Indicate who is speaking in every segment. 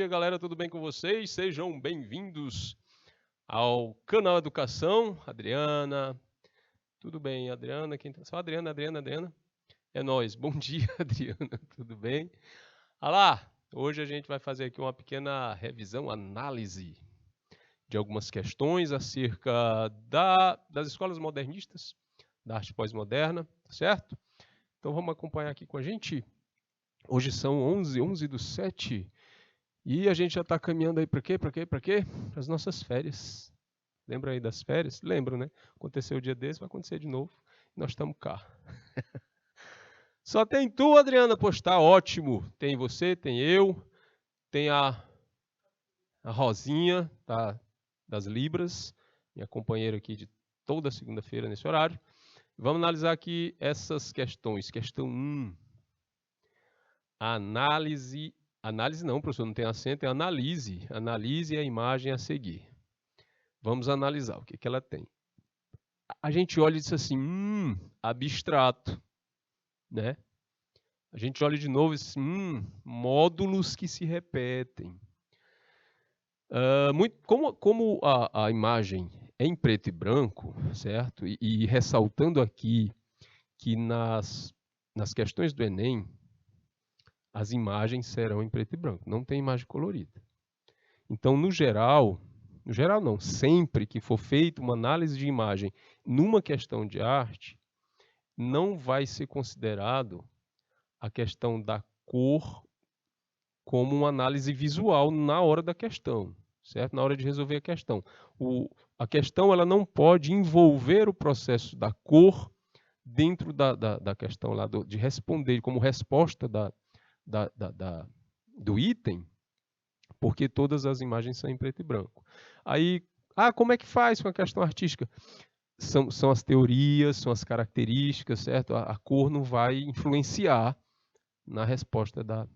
Speaker 1: dia, galera, tudo bem com vocês? Sejam bem-vindos ao canal Educação. Adriana, tudo bem, Adriana? Quem tá? Só Adriana. É nóis. Bom dia, Adriana, tudo bem? Olá, hoje a gente vai fazer aqui uma pequena revisão, análise de algumas questões acerca das escolas modernistas, da arte pós-moderna, certo? Então vamos acompanhar aqui com a gente. Hoje são 11/7 e a gente já está caminhando aí para quê? Para as nossas férias. Lembra aí das férias? Lembra, né? Aconteceu o dia desse, vai acontecer de novo. Nós estamos cá. Só tem tu, Adriana, postar, ótimo. Tem você, tem eu, tem a Rosinha, tá, das Libras, minha companheira aqui de toda segunda-feira nesse horário. Vamos analisar aqui essas questões. Questão 1. Análise não, professor, não tem acento, é analise. Analise a imagem a seguir. Vamos analisar o que ela tem. A gente olha e diz assim, abstrato, né? A gente olha de novo e diz, módulos que se repetem. Como a imagem é em preto e branco, certo? E ressaltando aqui que nas questões do Enem, as imagens serão em preto e branco, não tem imagem colorida. Então, no geral não, sempre que for feita uma análise de imagem numa questão de arte, não vai ser considerado a questão da cor como uma análise visual na hora da questão, certo? Na hora de resolver a questão. A questão ela não pode envolver o processo da cor dentro da questão lá de responder como resposta do item, porque todas as imagens são em preto e branco. Aí, como é que faz com a questão artística? São as teorias, são as características, certo? A cor não vai influenciar na resposta da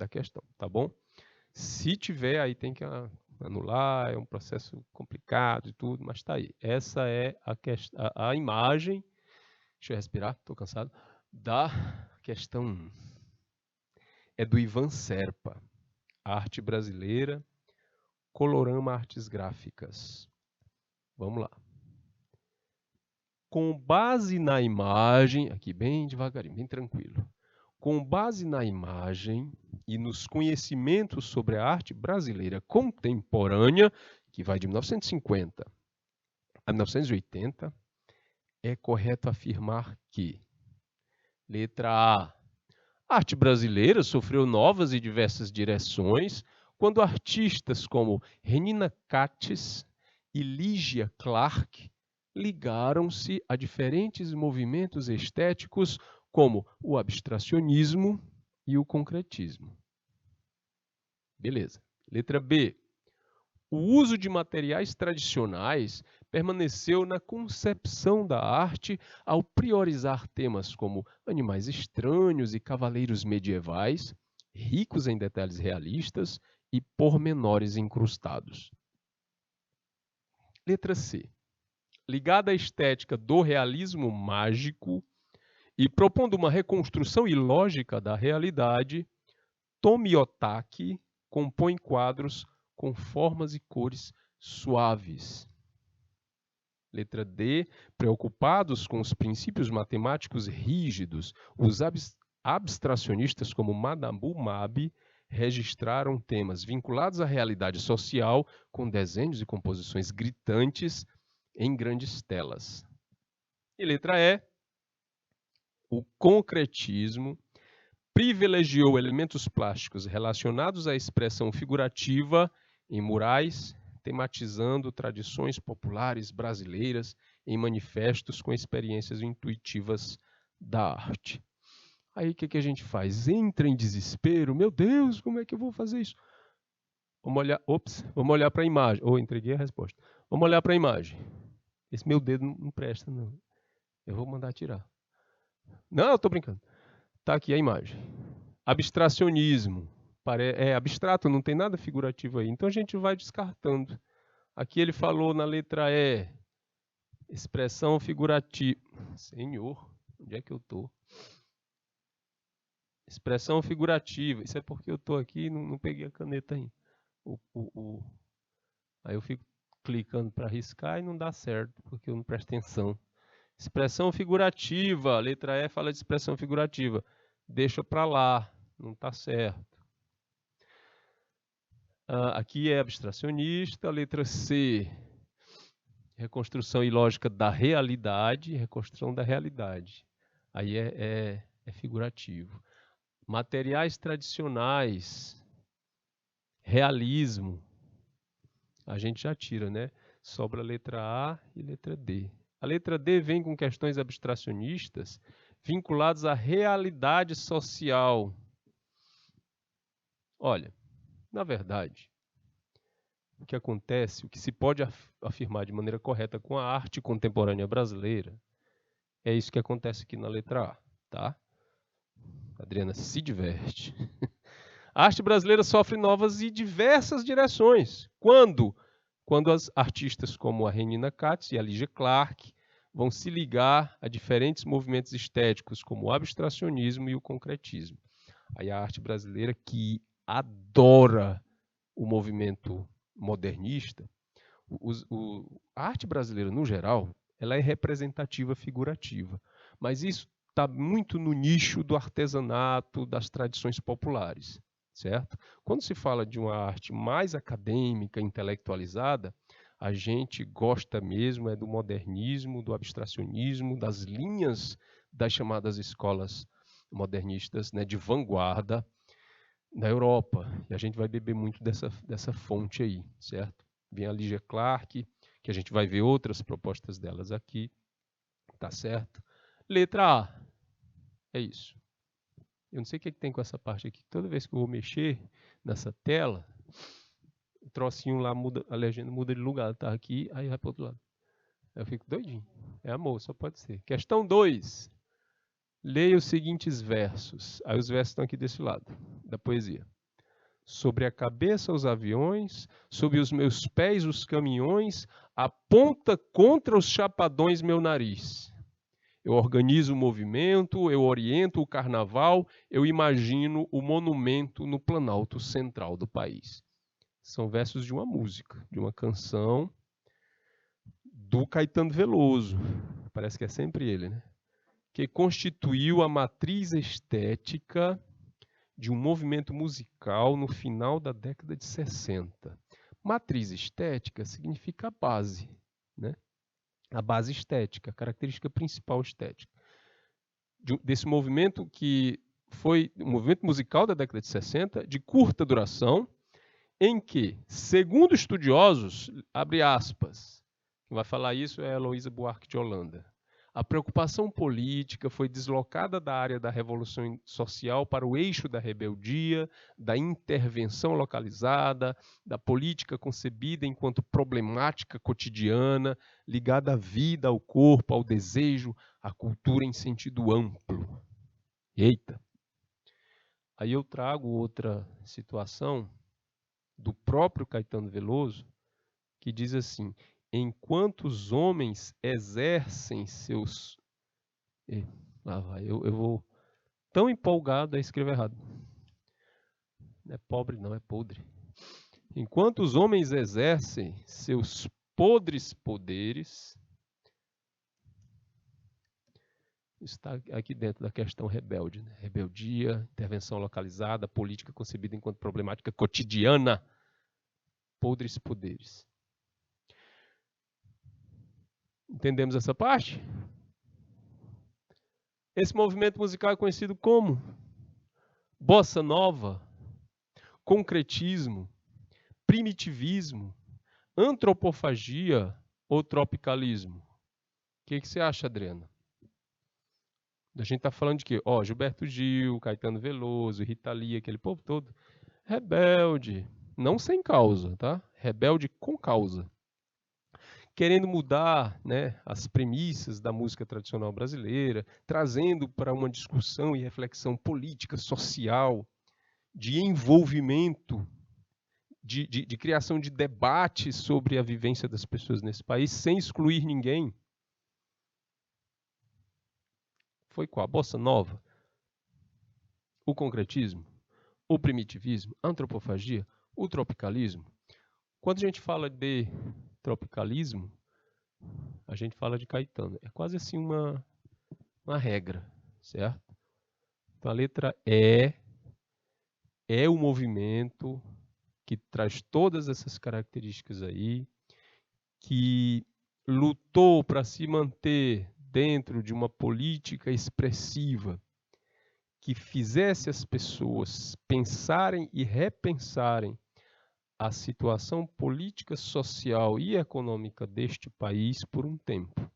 Speaker 1: questão, tá bom? Se tiver, aí tem que anular, é um processo complicado e tudo, mas tá aí. Essa é a imagem, deixa eu respirar, estou cansado, da questão 1. É do Ivan Serpa, Arte Brasileira, Colorama Artes Gráficas. Vamos lá. Com base na imagem, aqui bem devagarinho, bem tranquilo. Com base na imagem e nos conhecimentos sobre a arte brasileira contemporânea, que vai de 1950 a 1980, é correto afirmar que, letra A, a arte brasileira sofreu novas e diversas direções quando artistas como Renina Katz e Ligia Clark ligaram-se a diferentes movimentos estéticos como o abstracionismo e o concretismo. Beleza. Letra B. O uso de materiais tradicionais permaneceu na concepção da arte ao priorizar temas como animais estranhos e cavaleiros medievais, ricos em detalhes realistas e pormenores incrustados. Letra C. Ligada à estética do realismo mágico e propondo uma reconstrução ilógica da realidade, Tomiotaki compõe quadros com formas e cores suaves. Letra D. Preocupados com os princípios matemáticos rígidos, os abstracionistas como Madame Mabi registraram temas vinculados à realidade social com desenhos e composições gritantes em grandes telas. E letra E. O concretismo privilegiou elementos plásticos relacionados à expressão figurativa em murais, tematizando tradições populares brasileiras em manifestos com experiências intuitivas da arte. Aí o que a gente faz? Entra em desespero. Meu Deus, como é que eu vou fazer isso? Vamos olhar para a imagem. Entreguei a resposta. Vamos olhar para a imagem. Esse meu dedo não presta, não. Eu vou mandar tirar. Não, eu estou brincando. Está aqui a imagem. Abstracionismo. É abstrato, não tem nada figurativo aí. Então a gente vai descartando. Aqui ele falou na letra E. Expressão figurativa. Senhor, onde é que eu estou? Expressão figurativa. Isso é porque eu estou aqui e não peguei a caneta aí. Aí eu fico clicando para riscar e não dá certo, porque eu não presto atenção. Expressão figurativa, a letra E fala de expressão figurativa. Deixa para lá, não está certo. Aqui é abstracionista, letra C, reconstrução ilógica da realidade, reconstrução da realidade. Aí é figurativo. Materiais tradicionais, realismo, a gente já tira, né? Sobra a letra A e letra D. A letra D vem com questões abstracionistas vinculadas à realidade social. Olha, na verdade, o que acontece, o que se pode afirmar de maneira correta com a arte contemporânea brasileira, é isso que acontece aqui na letra A, tá? Adriana se diverte. A arte brasileira sofre novas e diversas direções. Quando? Quando as artistas como a Renina Katz e a Lígia Clark vão se ligar a diferentes movimentos estéticos, como o abstracionismo e o concretismo. Aí a arte brasileira, que adora o movimento modernista, a arte brasileira, no geral, ela é representativa figurativa, mas isso está muito no nicho do artesanato, das tradições populares, certo? Quando se fala de uma arte mais acadêmica, intelectualizada, a gente gosta mesmo do modernismo, do abstracionismo, das linhas das chamadas escolas modernistas, né, de vanguarda na Europa. E a gente vai beber muito dessa fonte aí, certo? Vem a Lígia Clark, que a gente vai ver outras propostas delas aqui, tá certo? Letra A, é isso. Eu não sei o que tem com essa parte aqui. Toda vez que eu vou mexer nessa tela, o trocinho lá muda, a legenda muda de lugar, tá aqui, aí vai para outro lado. Eu fico doidinho. É amor, só pode ser. Questão 2. Leia os seguintes versos. Aí os versos estão aqui desse lado, da poesia. Sobre a cabeça os aviões, sob os meus pés os caminhões, aponta contra os chapadões meu nariz. Eu organizo o movimento, eu oriento o carnaval, eu imagino o monumento no Planalto Central do país. São versos de uma música, de uma canção do Caetano Veloso, parece que é sempre ele, né? Que constituiu a matriz estética de um movimento musical no final da década de 60. Matriz estética significa base, né? A base estética, a característica principal estética. Desse movimento que foi um movimento musical da década de 60, de curta duração, em que, segundo estudiosos, abre aspas, quem vai falar isso é a Heloísa Buarque de Holanda, a preocupação política foi deslocada da área da revolução social para o eixo da rebeldia, da intervenção localizada, da política concebida enquanto problemática cotidiana, ligada à vida, ao corpo, ao desejo, à cultura em sentido amplo. Eita! Aí eu trago outra situação do próprio Caetano Veloso, que diz assim: enquanto os homens exercem seus... Lá vai, eu vou tão empolgado, aí escrevo errado. Não é pobre, não, é podre. Enquanto os homens exercem seus podres poderes, está aqui dentro da questão rebelde, né? Rebeldia, intervenção localizada, política concebida enquanto problemática cotidiana, podres poderes. Entendemos essa parte? Esse movimento musical é conhecido como bossa nova, concretismo, primitivismo, antropofagia ou tropicalismo. O que você acha, Adriana? A gente está falando de quê? Gilberto Gil, Caetano Veloso, Rita Lee, aquele povo todo. Rebelde, não sem causa, tá? Rebelde com causa. Querendo mudar, né, as premissas da música tradicional brasileira, trazendo para uma discussão e reflexão política, social, de envolvimento, de criação de debates sobre a vivência das pessoas nesse país, sem excluir ninguém. Foi qual? A bossa nova? O concretismo? O primitivismo? A antropofagia? O tropicalismo, quando a gente fala de tropicalismo, a gente fala de Caetano. É quase assim uma regra, certo? Então a letra é o movimento que traz todas essas características aí, que lutou para se manter dentro de uma política expressiva que fizesse as pessoas pensarem e repensarem a situação política, social e econômica deste país por um tempo,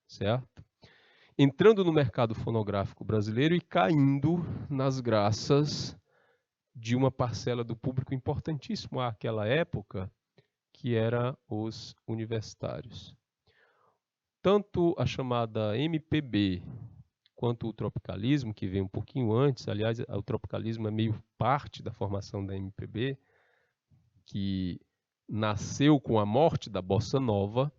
Speaker 1: certo? Entrando no mercado fonográfico brasileiro e caindo nas graças de uma parcela do público importantíssimo àquela época, que era os universitários. Tanto a chamada MPB quanto o tropicalismo, que vem um pouquinho antes, aliás, o tropicalismo é meio parte da formação da MPB, que nasceu com a morte da Bossa Nova.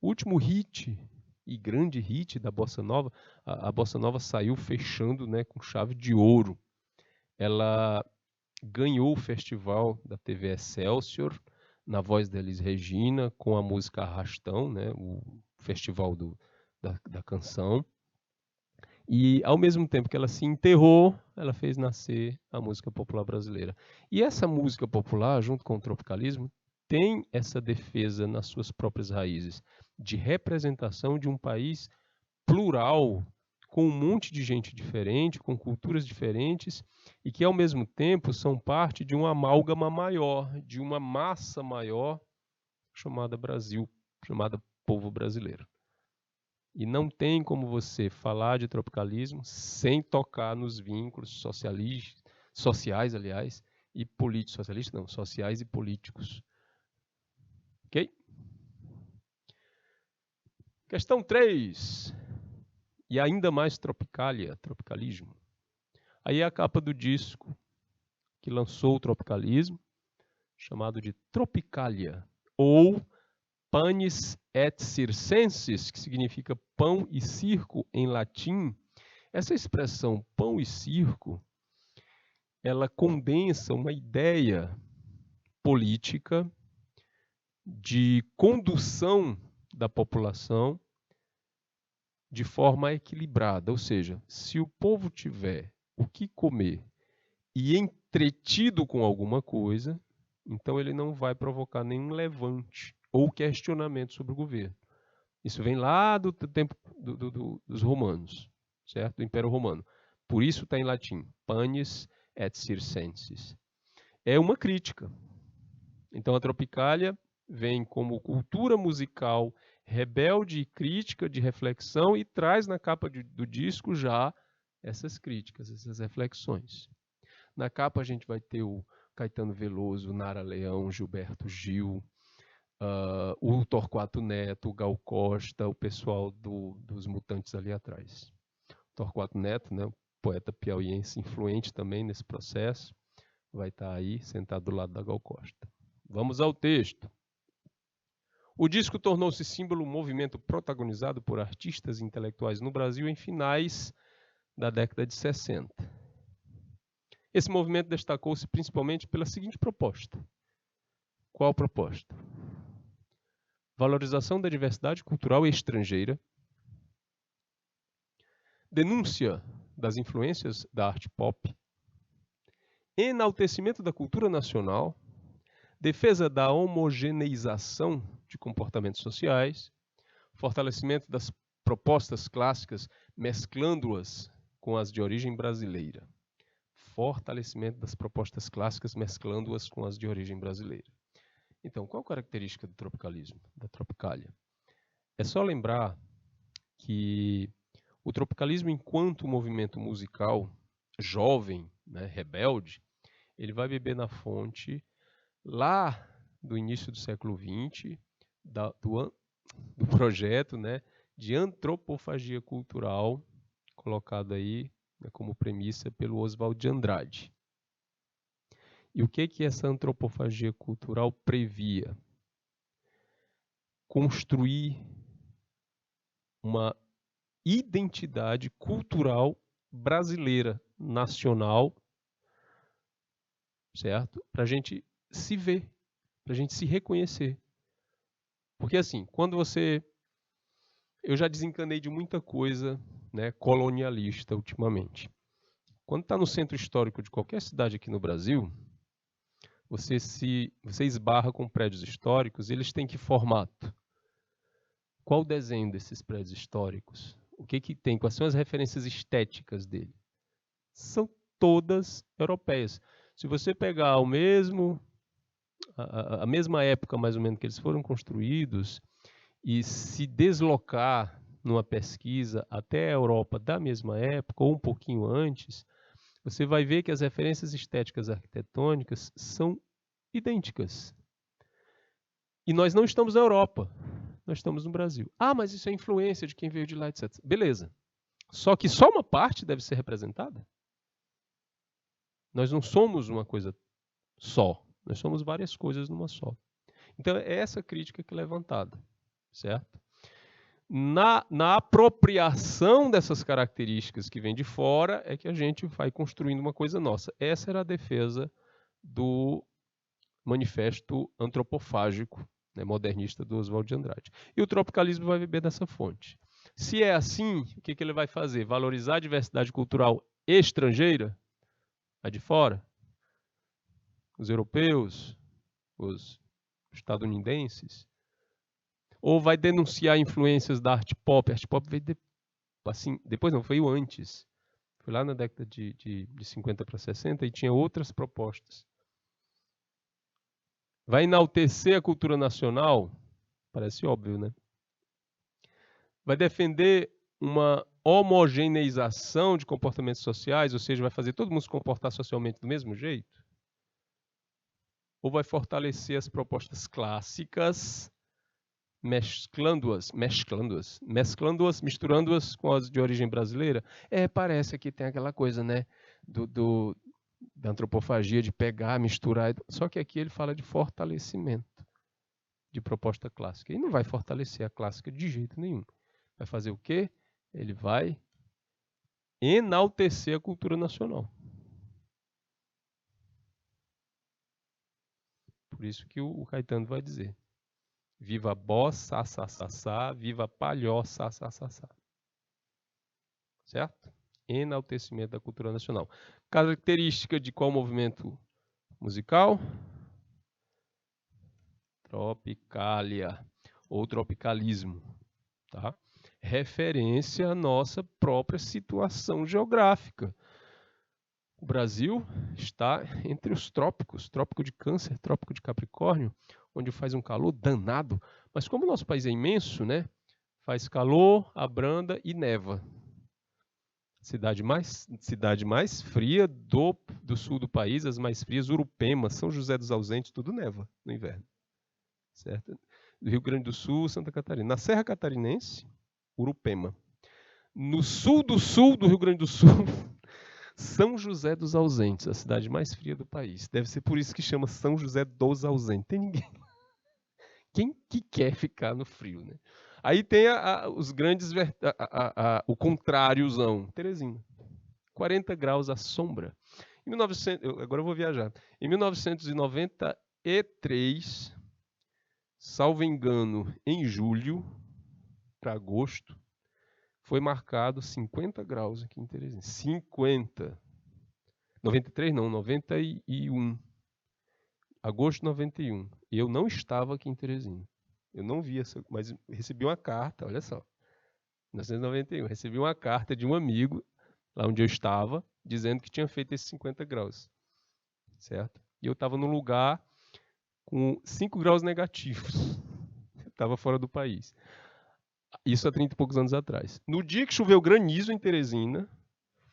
Speaker 1: O último hit e grande hit da Bossa Nova, a Bossa Nova saiu fechando, né, com chave de ouro. Ela ganhou o festival da TV Excelsior, na voz da Elis Regina, com a música Arrastão, né, o festival da canção. E, ao mesmo tempo que ela se enterrou, ela fez nascer a música popular brasileira. E essa música popular, junto com o tropicalismo, tem essa defesa nas suas próprias raízes, de representação de um país plural, com um monte de gente diferente, com culturas diferentes, e que, ao mesmo tempo, são parte de uma amálgama maior, de uma massa maior, chamada Brasil, chamada povo brasileiro. E não tem como você falar de tropicalismo sem tocar nos vínculos sociais, aliás, e políticos, socialistas não, sociais e políticos. Ok? Questão 3. E ainda mais tropicalismo. Aí é a capa do disco que lançou o tropicalismo, chamado de Tropicalia, ou Panis et Circenses, que significa pão e circo em latim. Essa expressão pão e circo, ela condensa uma ideia política de condução da população de forma equilibrada. Ou seja, se o povo tiver o que comer e entretido com alguma coisa, então ele não vai provocar nenhum levante ou questionamento sobre o governo. Isso vem lá do tempo dos romanos, certo? Do Império Romano. Por isso está em latim, panis et circenses. É uma crítica. Então a Tropicália vem como cultura musical rebelde e crítica de reflexão e traz na capa do disco já essas críticas, essas reflexões. Na capa a gente vai ter o Caetano Veloso, Nara Leão, Gilberto Gil, o Torquato Neto, o Gal Costa, o pessoal dos Mutantes ali atrás. Torquato Neto, né, poeta piauiense influente também nesse processo, vai estar aí sentado do lado da Gal Costa. Vamos ao texto. O disco tornou-se símbolo do movimento protagonizado por artistas e intelectuais no Brasil em finais da década de 60. Esse movimento destacou-se principalmente pela seguinte proposta. Qual proposta? Valorização da diversidade cultural estrangeira, denúncia das influências da arte pop, enaltecimento da cultura nacional, defesa da homogeneização de comportamentos sociais, fortalecimento das propostas clássicas, mesclando-as com as de origem brasileira. Fortalecimento das propostas clássicas, mesclando-as com as de origem brasileira. Então, qual a característica do tropicalismo, da Tropicália? É só lembrar que o tropicalismo, enquanto movimento musical jovem, né, rebelde, ele vai beber na fonte lá do início do século XX, do projeto, né, de antropofagia cultural, colocado aí, né, como premissa pelo Oswald de Andrade. E o que essa antropofagia cultural previa? Construir uma identidade cultural brasileira, nacional, certo? Para a gente se ver, para a gente se reconhecer. Porque assim, quando você... Eu já desencanei de muita coisa, né, colonialista ultimamente. Quando está no centro histórico de qualquer cidade aqui no Brasil, você esbarra com prédios históricos, e eles têm que formato? Qual o desenho desses prédios históricos? O que que tem? Quais são as referências estéticas dele? São todas europeias. Se você pegar a mesma época, mais ou menos, que eles foram construídos, e se deslocar numa pesquisa até a Europa da mesma época, ou um pouquinho antes, você vai ver que as referências estéticas arquitetônicas são idênticas. E nós não estamos na Europa, nós estamos no Brasil. Ah, mas isso é influência de quem veio de lá, etc. Beleza. Só que só uma parte deve ser representada? Nós não somos uma coisa só, nós somos várias coisas numa só. Então é essa crítica que é levantada, certo? Na apropriação dessas características que vêm de fora é que a gente vai construindo uma coisa nossa. Essa era a defesa do manifesto antropofágico, né, modernista do Oswald de Andrade. E o tropicalismo vai beber dessa fonte. Se é assim, o que ele vai fazer? Valorizar a diversidade cultural estrangeira? A de fora? Os europeus? Os estadunidenses? Ou vai denunciar influências da arte pop? A arte pop veio assim, depois não, veio antes. Foi lá na década de 50 para 60 e tinha outras propostas. Vai enaltecer a cultura nacional? Parece óbvio, né? Vai defender uma homogeneização de comportamentos sociais, ou seja, vai fazer todo mundo se comportar socialmente do mesmo jeito? Ou vai fortalecer as propostas clássicas, misturando-as com as de origem brasileira? Parece que tem aquela coisa, né, da antropofagia, de pegar, misturar. Só que aqui ele fala de fortalecimento de proposta clássica. E não vai fortalecer a clássica de jeito nenhum. Vai fazer o quê? Ele vai enaltecer a cultura nacional. Por isso que o Caetano vai dizer: viva bossa, sassá, viva palhoça, sassá. Certo? Enaltecimento da cultura nacional. Característica de qual movimento musical? Tropicália, ou tropicalismo. Tá? Referência à nossa própria situação geográfica. O Brasil está entre os trópicos, trópico de Câncer, trópico de Capricórnio, onde faz um calor danado. Mas como o nosso país é imenso, né? Faz calor, abranda e neva. Cidade mais fria do sul do país, as mais frias, Urupema, São José dos Ausentes, tudo neva no inverno. Certo? Do Rio Grande do Sul, Santa Catarina. Na Serra Catarinense, Urupema. No sul do Rio Grande do Sul, São José dos Ausentes, a cidade mais fria do país. Deve ser por isso que chama São José dos Ausentes. Tem ninguém. Quem que quer ficar no frio, né? Aí tem os grandes, o contráriozão, Teresina. 40 graus à sombra. Agora eu vou viajar. Em 1993, salvo engano, em julho para agosto, foi marcado 50 graus aqui em Teresina. 50. 93 não, 91. Agosto de 91. E eu não estava aqui em Teresina. Eu não vi essa, mas recebi uma carta, olha só. 1991, recebi uma carta de um amigo, lá onde eu estava, dizendo que tinha feito esses 50 graus. Certo? E eu estava num lugar com 5 graus negativos. Eu estava fora do país. Isso há 30 e poucos anos atrás. No dia que choveu granizo em Teresina,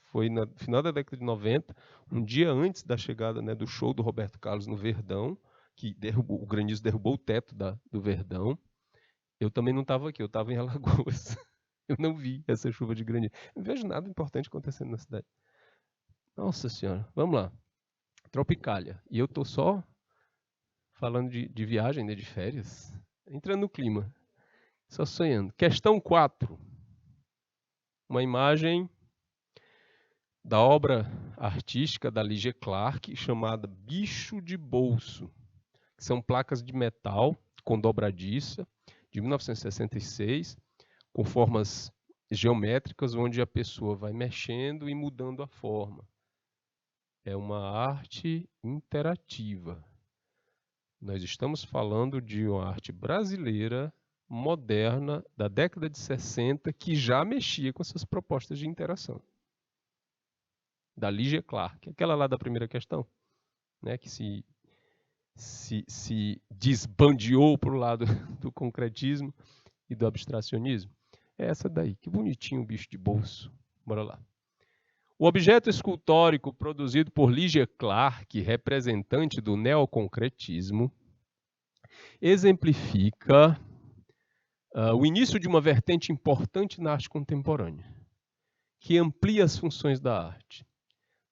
Speaker 1: foi no final da década de 90, um dia antes da chegada, né, do show do Roberto Carlos no Verdão, que o granizo derrubou o teto do Verdão. Eu também não estava aqui, eu estava em Alagoas. Eu não vi essa chuva de granizo. Não vejo nada importante acontecendo na cidade. Nossa Senhora, vamos lá. Tropicália. E eu estou só falando de viagem, né, de férias, entrando no clima. Só sonhando. Questão 4. Uma imagem da obra artística da Ligia Clark, chamada Bicho de Bolso, que são placas de metal com dobradiça, de 1966, com formas geométricas, onde a pessoa vai mexendo e mudando a forma. É uma arte interativa. Nós estamos falando de uma arte brasileira, moderna, da década de 60, que já mexia com essas propostas de interação. Da Ligia Clark, aquela lá da primeira questão, né, que se desbandeou para o lado do concretismo e do abstracionismo. É essa daí, que bonitinho o bicho de bolso. Bora lá. O objeto escultórico produzido por Ligia Clark, representante do neoconcretismo, exemplifica o início de uma vertente importante na arte contemporânea, que amplia as funções da arte.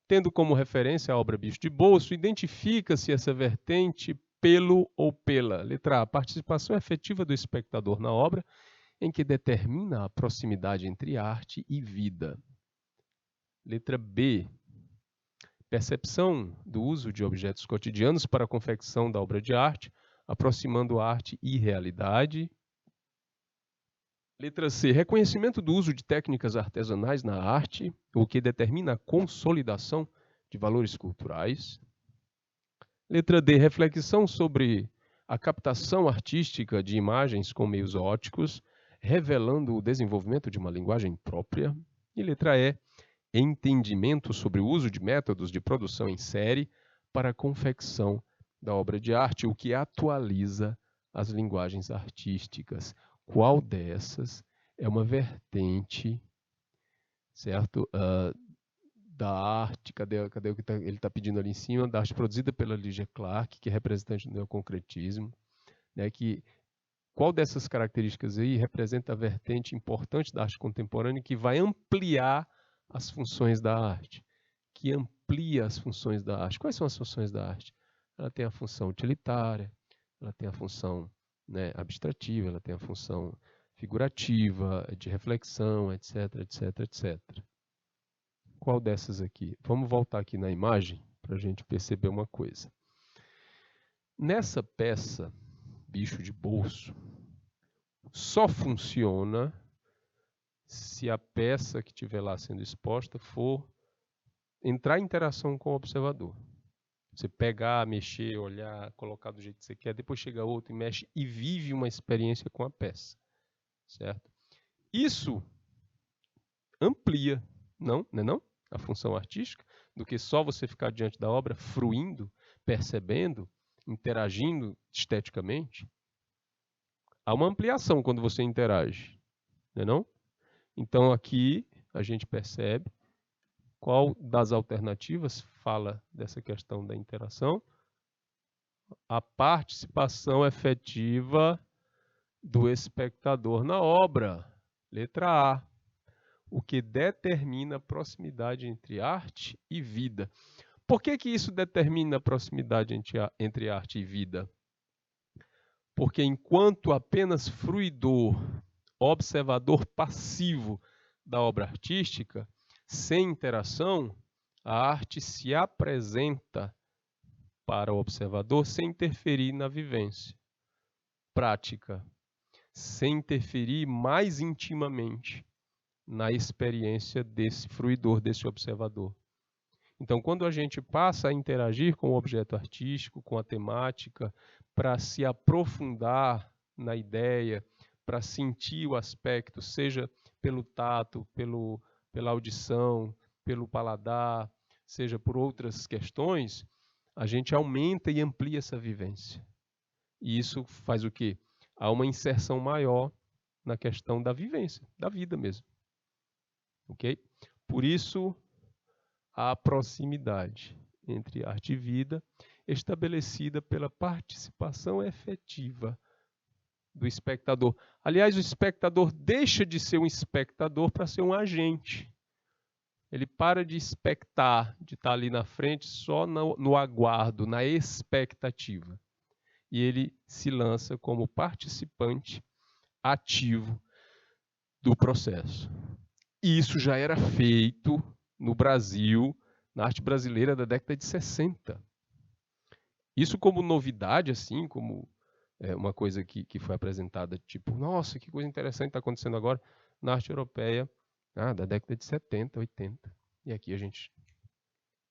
Speaker 1: Tendo como referência a obra Bicho de Bolso, identifica-se essa vertente pelo ou pela, letra A, participação efetiva do espectador na obra, em que determina a proximidade entre arte e vida. Letra B, percepção do uso de objetos cotidianos para a confecção da obra de arte, aproximando arte e realidade. Letra C, reconhecimento do uso de técnicas artesanais na arte, o que determina a consolidação de valores culturais. Letra D, reflexão sobre a captação artística de imagens com meios ópticos, revelando o desenvolvimento de uma linguagem própria. E letra E, entendimento sobre o uso de métodos de produção em série para a confecção da obra de arte, o que atualiza as linguagens artísticas. Qual dessas é uma vertente, certo? Da arte, cadê o que ele está pedindo ali em cima? Da arte produzida pela Ligia Clark, que é representante do neoconcretismo, né? Qual dessas características aí representa a vertente importante da arte contemporânea que vai ampliar as funções da arte? Que amplia as funções da arte. Quais são as funções da arte? Ela tem a função utilitária, ela tem a função, né, abstrativa, ela tem a função figurativa, de reflexão, etc, etc, etc. Qual dessas aqui? Vamos voltar aqui na imagem para a gente perceber uma coisa. Nessa peça, Bicho de Bolso, só funciona se a peça que estiver lá sendo exposta for entrar em interação com o observador. Você pegar, mexer, olhar, colocar do jeito que você quer, depois chega outro e mexe e vive uma experiência com a peça, certo? Isso amplia, não é não? A função artística, do que só você ficar diante da obra, fruindo, percebendo, interagindo esteticamente. Há uma ampliação quando você interage, não é não? Então aqui a gente percebe qual das alternativas fala dessa questão da interação. A participação efetiva do espectador na obra, letra A, o que determina a proximidade entre arte e vida. Por que isso determina a proximidade entre arte e vida? Porque enquanto apenas fruidor, observador passivo da obra artística, sem interação, a arte se apresenta para o observador sem interferir na vivência prática, sem interferir mais intimamente na experiência desse fruidor, desse observador. Então, quando a gente passa a interagir com o objeto artístico, com a temática, para se aprofundar na ideia, para sentir o aspecto, seja pelo tato, pela audição, pelo paladar, seja por outras questões, a gente aumenta e amplia essa vivência. E isso faz o quê? Há uma inserção maior na questão da vivência, da vida mesmo. Ok? Por isso, a proximidade entre arte e vida estabelecida pela participação efetiva do espectador. Aliás, o espectador deixa de ser um espectador para ser um agente. Ele para de expectar, de estar ali na frente só no aguardo, na expectativa. E ele se lança como participante ativo do processo. E isso já era feito no Brasil, na arte brasileira da década de 60. Isso como novidade, assim, como uma coisa que foi apresentada, tipo, nossa, que coisa interessante está acontecendo agora na arte europeia da década de 70, 80. E aqui a gente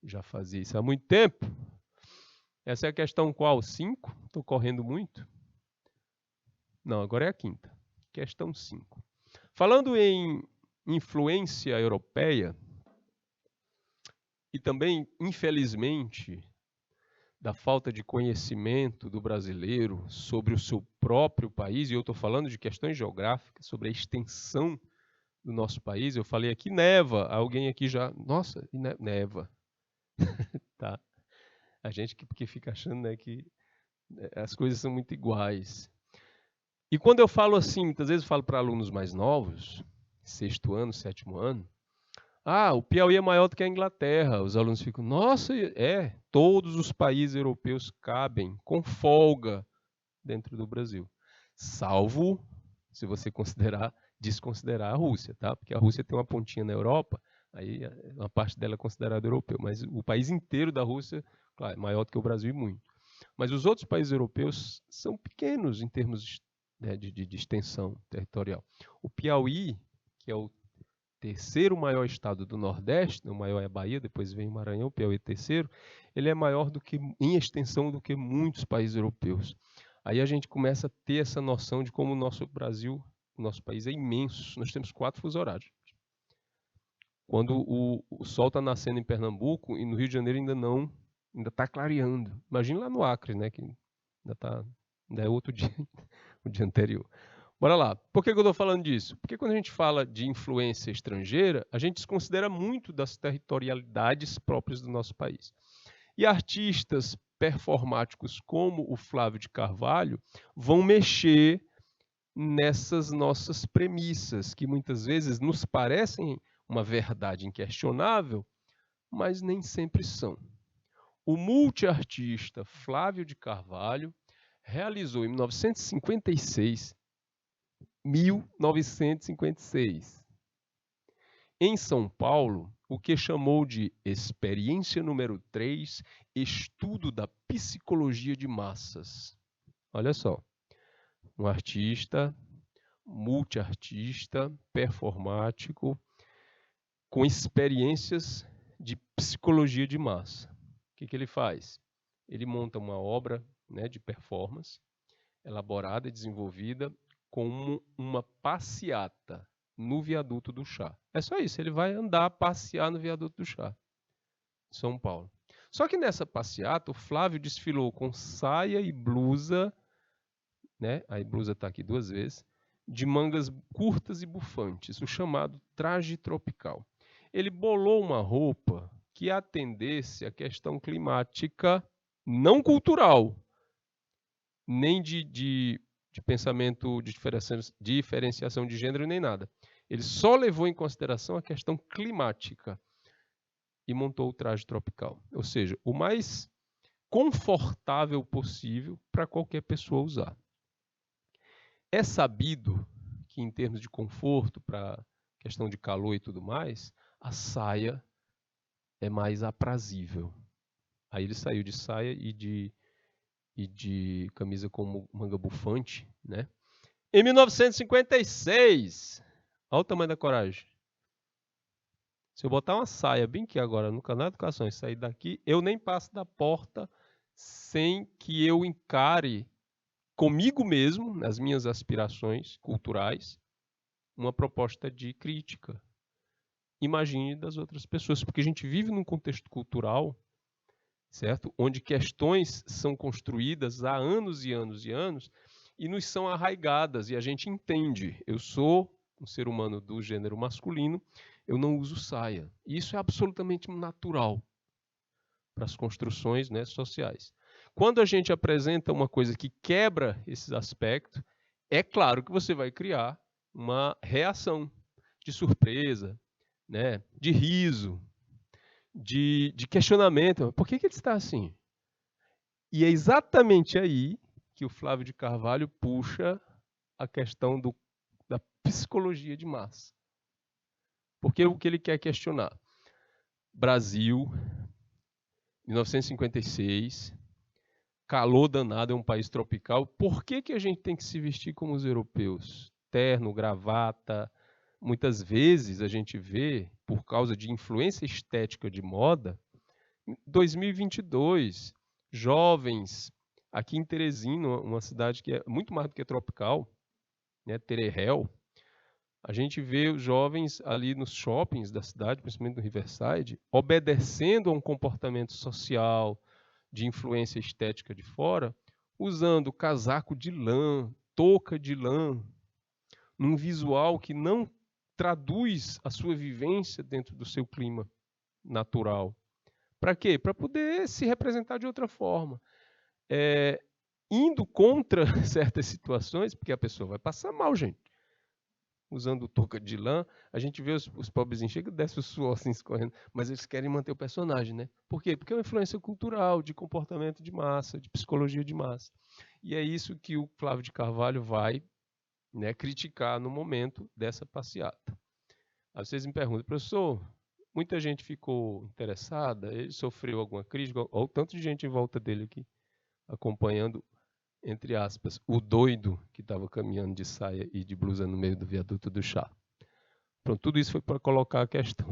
Speaker 1: já fazia isso há muito tempo. Essa é a questão qual? 5? Estou correndo muito? Não, agora é a quinta. Questão 5. Falando em influência europeia, e também, infelizmente, da falta de conhecimento do brasileiro sobre o seu próprio país, e eu estou falando de questões geográficas, sobre a extensão do nosso país. Eu falei aqui neva, alguém aqui já... Nossa, neva. Tá. A gente que fica achando, né, que as coisas são muito iguais. E quando eu falo assim, muitas vezes eu falo para alunos mais novos, 6º ano, 7º ano, o Piauí é maior do que a Inglaterra. Os alunos ficam, nossa, todos os países europeus cabem com folga dentro do Brasil. Salvo se você desconsiderar a Rússia, tá? Porque a Rússia tem uma pontinha na Europa, aí uma parte dela é considerada europeu, mas o país inteiro da Rússia, claro, é maior do que o Brasil e muito. Mas os outros países europeus são pequenos em termos de extensão territorial. O Piauí, que é o 3º maior estado do Nordeste, o maior é a Bahia, depois vem o Maranhão, o Piauí é 3º, ele é maior em extensão do que muitos países europeus. Aí a gente começa a ter essa noção de como o nosso Brasil, o nosso país é imenso. Nós temos 4 fusos horários. Quando o sol está nascendo em Pernambuco e no Rio de Janeiro ainda está clareando. Imagina lá no Acre, né, que ainda é outro dia, o dia anterior. Bora lá. Por que eu estou falando disso? Porque quando a gente fala de influência estrangeira, a gente desconsidera muito das territorialidades próprias do nosso país. E artistas performáticos como o Flávio de Carvalho vão mexer nessas nossas premissas, que muitas vezes nos parecem uma verdade inquestionável, mas nem sempre são. O multiartista Flávio de Carvalho realizou em 1956, em São Paulo, o que chamou de experiência número 3, estudo da psicologia de massas. Olha só, um artista, multiartista, performático, com experiências de psicologia de massa. O que ele faz? Ele monta uma obra, né, de performance, elaborada e desenvolvida como uma passeata no Viaduto do Chá. É só isso, ele vai andar, passear no Viaduto do Chá, São Paulo. Só que nessa passeata, o Flávio desfilou com saia e blusa, né? A blusa está aqui 2 vezes, de mangas curtas e bufantes, o chamado traje tropical. Ele bolou uma roupa que atendesse à questão climática não cultural, nem de pensamento de diferenciação de gênero, nem nada. Ele só levou em consideração a questão climática e montou o traje tropical. Ou seja, o mais confortável possível para qualquer pessoa usar. É sabido que, em termos de conforto, para questão de calor e tudo mais, a saia é mais aprazível. Aí ele saiu de saia e de camisa com manga bufante, né? Em 1956, olha o tamanho da coragem. Se eu botar uma saia bem aqui agora no canal de educação e sair daqui, eu nem passo da porta sem que eu encare comigo mesmo, nas minhas aspirações culturais, uma proposta de crítica. Imagine das outras pessoas, porque a gente vive num contexto cultural, certo? Onde questões são construídas há anos e anos e anos e nos são arraigadas e a gente entende. Eu sou um ser humano do gênero masculino, eu não uso saia. E isso é absolutamente natural para as construções, né, sociais. Quando a gente apresenta uma coisa que quebra esses aspectos, é claro que você vai criar uma reação de surpresa, né, de riso, de questionamento. Por que ele está assim? E é exatamente aí que o Flávio de Carvalho puxa a questão da psicologia de massa. Porque o que ele quer questionar? Brasil, 1956, calor danado, é um país tropical. Por que que a gente tem que se vestir como os europeus? Terno, gravata. Muitas vezes a gente vê, por causa de influência estética de moda, 2022, jovens, aqui em Teresina, uma cidade que é muito mais do que tropical, né, Tererréu, a gente vê os jovens ali nos shoppings da cidade, principalmente no Riverside, obedecendo a um comportamento social, de influência estética de fora, usando casaco de lã, touca de lã, num visual que não traduz a sua vivência dentro do seu clima natural. Para quê? Para poder se representar de outra forma. Indo contra certas situações, porque a pessoa vai passar mal, gente. Usando touca de lã, a gente vê os pobrezinhos, chega e desce o suor assim escorrendo, mas eles querem manter o personagem, né? Por quê? Porque é uma influência cultural, de comportamento de massa, de psicologia de massa. E é isso que o Flávio de Carvalho vai, né, criticar no momento dessa passeata. Aí vocês me perguntam, professor, muita gente ficou interessada, ele sofreu alguma crítica, ou tanto de gente em volta dele aqui, acompanhando, entre aspas, o doido que estava caminhando de saia e de blusa no meio do viaduto do chá. Pronto, tudo isso foi para colocar a questão.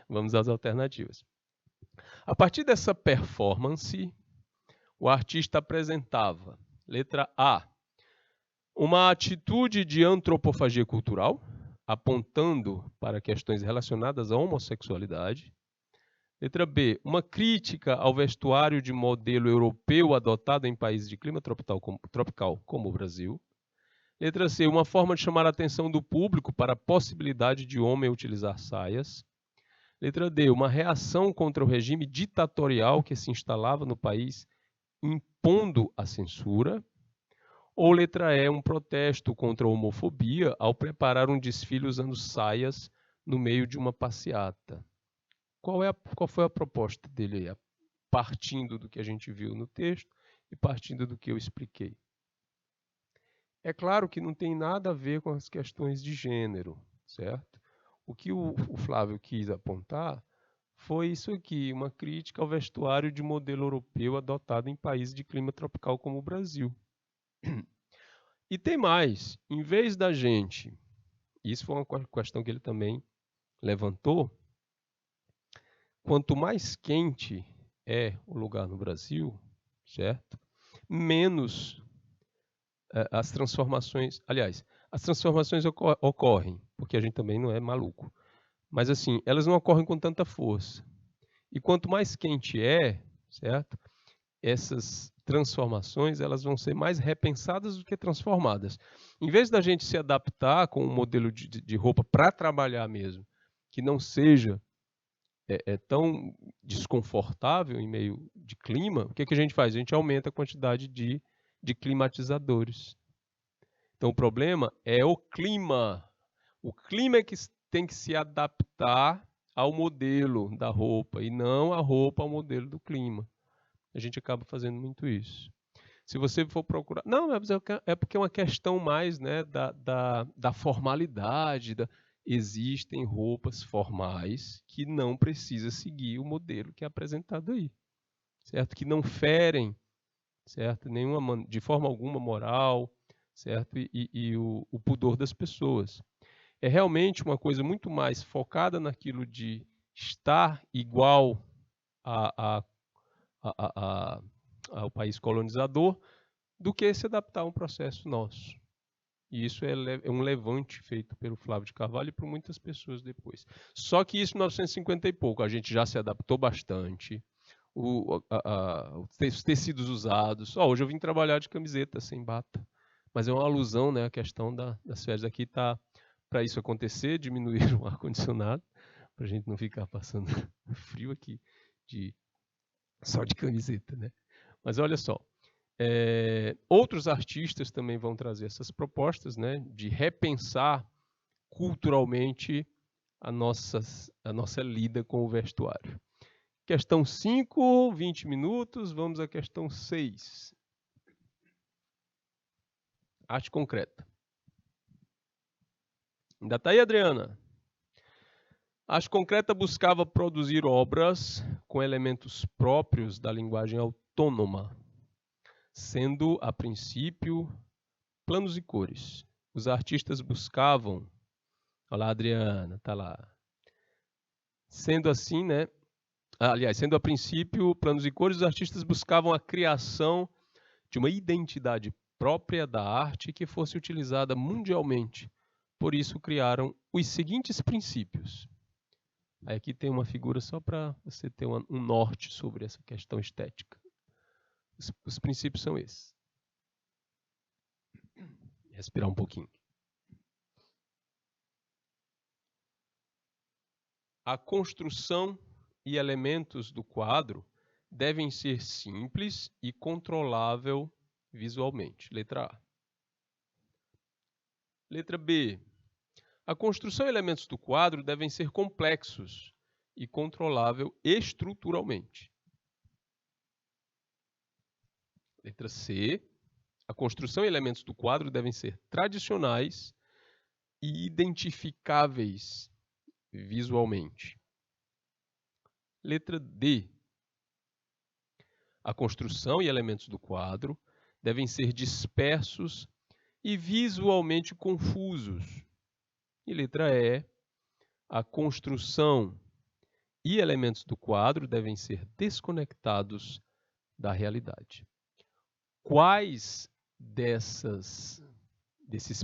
Speaker 1: Vamos às alternativas. A partir dessa performance, o artista apresentava, letra A, uma atitude de antropofagia cultural, apontando para questões relacionadas à homossexualidade. Letra B, uma crítica ao vestuário de modelo europeu adotado em países de clima tropical como o Brasil. Letra C, uma forma de chamar a atenção do público para a possibilidade de homem utilizar saias. Letra D, uma reação contra o regime ditatorial que se instalava no país, impondo a censura. Ou letra E, um protesto contra a homofobia ao preparar um desfile usando saias no meio de uma passeata. Qual foi a proposta dele aí? Partindo do que a gente viu no texto e partindo do que eu expliquei. É claro que não tem nada a ver com as questões de gênero, certo? O que o Flávio quis apontar foi isso aqui, uma crítica ao vestuário de modelo europeu adotado em países de clima tropical como o Brasil. E tem mais, em vez da gente, isso foi uma questão que ele também levantou, quanto mais quente é o lugar no Brasil, certo? Menos as transformações, aliás, as transformações ocorrem, porque a gente também não é maluco, mas assim, elas não ocorrem com tanta força. E quanto mais quente é, certo? Essas transformações elas vão ser mais repensadas do que transformadas. Em vez da gente se adaptar com um modelo de roupa para trabalhar mesmo, que não seja tão desconfortável em meio de clima, o que, que a gente faz? A gente aumenta a quantidade de climatizadores. Então o problema é o clima. O clima é que tem que se adaptar ao modelo da roupa e não a roupa ao modelo do clima. A gente acaba fazendo muito isso. Se você for procurar... Não, é porque é uma questão mais, né, da formalidade. Existem roupas formais que não precisa seguir o modelo que é apresentado aí. Certo? Que não ferem, certo? De forma alguma moral, certo? E o pudor das pessoas. É realmente uma coisa muito mais focada naquilo de estar igual ao país colonizador do que se adaptar a um processo nosso. E isso é um levante feito pelo Flávio de Carvalho e por muitas pessoas depois. Só que isso em 1950 e pouco, a gente já se adaptou bastante. Os tecidos usados. Hoje eu vim trabalhar de camiseta, sem bata. Mas é uma alusão, né, à questão das férias. Aqui está, para isso acontecer, diminuir o ar-condicionado, para a gente não ficar passando frio aqui só de camiseta, né? Mas olha só, outros artistas também vão trazer essas propostas, né, de repensar culturalmente a nossa lida com o vestuário. Questão 5, 20 minutos, vamos à questão 6. Arte concreta. Ainda está aí, Adriana? A arte concreta buscava produzir obras com elementos próprios da linguagem autônoma, sendo, a princípio, planos e cores. Os artistas buscavam... Olha lá, Adriana, tá lá. Sendo assim, né? Aliás, sendo a princípio planos e cores, os artistas buscavam a criação de uma identidade própria da arte que fosse utilizada mundialmente. Por isso, criaram os seguintes princípios. Aí aqui tem uma figura só para você ter um norte sobre essa questão estética. Os princípios são esses. Respirar um pouquinho. A construção e elementos do quadro devem ser simples e controlável visualmente. Letra A. Letra B. A construção e elementos do quadro devem ser complexos e controlável estruturalmente. Letra C. A construção e elementos do quadro devem ser tradicionais e identificáveis visualmente. Letra D. A construção e elementos do quadro devem ser dispersos e visualmente confusos. E letra E. A construção e elementos do quadro devem ser desconectados da realidade. Quais desses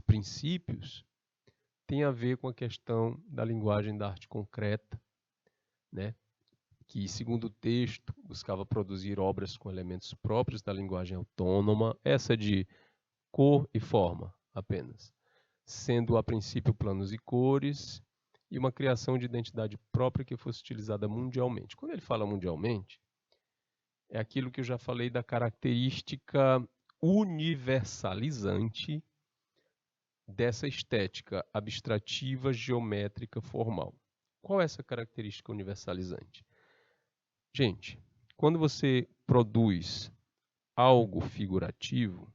Speaker 1: princípios têm a ver com a questão da linguagem da arte concreta, né? Que, segundo o texto, buscava produzir obras com elementos próprios da linguagem autônoma, essa de cor e forma apenas, sendo a princípio planos e cores, e uma criação de identidade própria que fosse utilizada mundialmente. Quando ele fala mundialmente, é aquilo que eu já falei da característica universalizante dessa estética abstrativa, geométrica, formal. Qual é essa característica universalizante? Gente, quando você produz algo figurativo,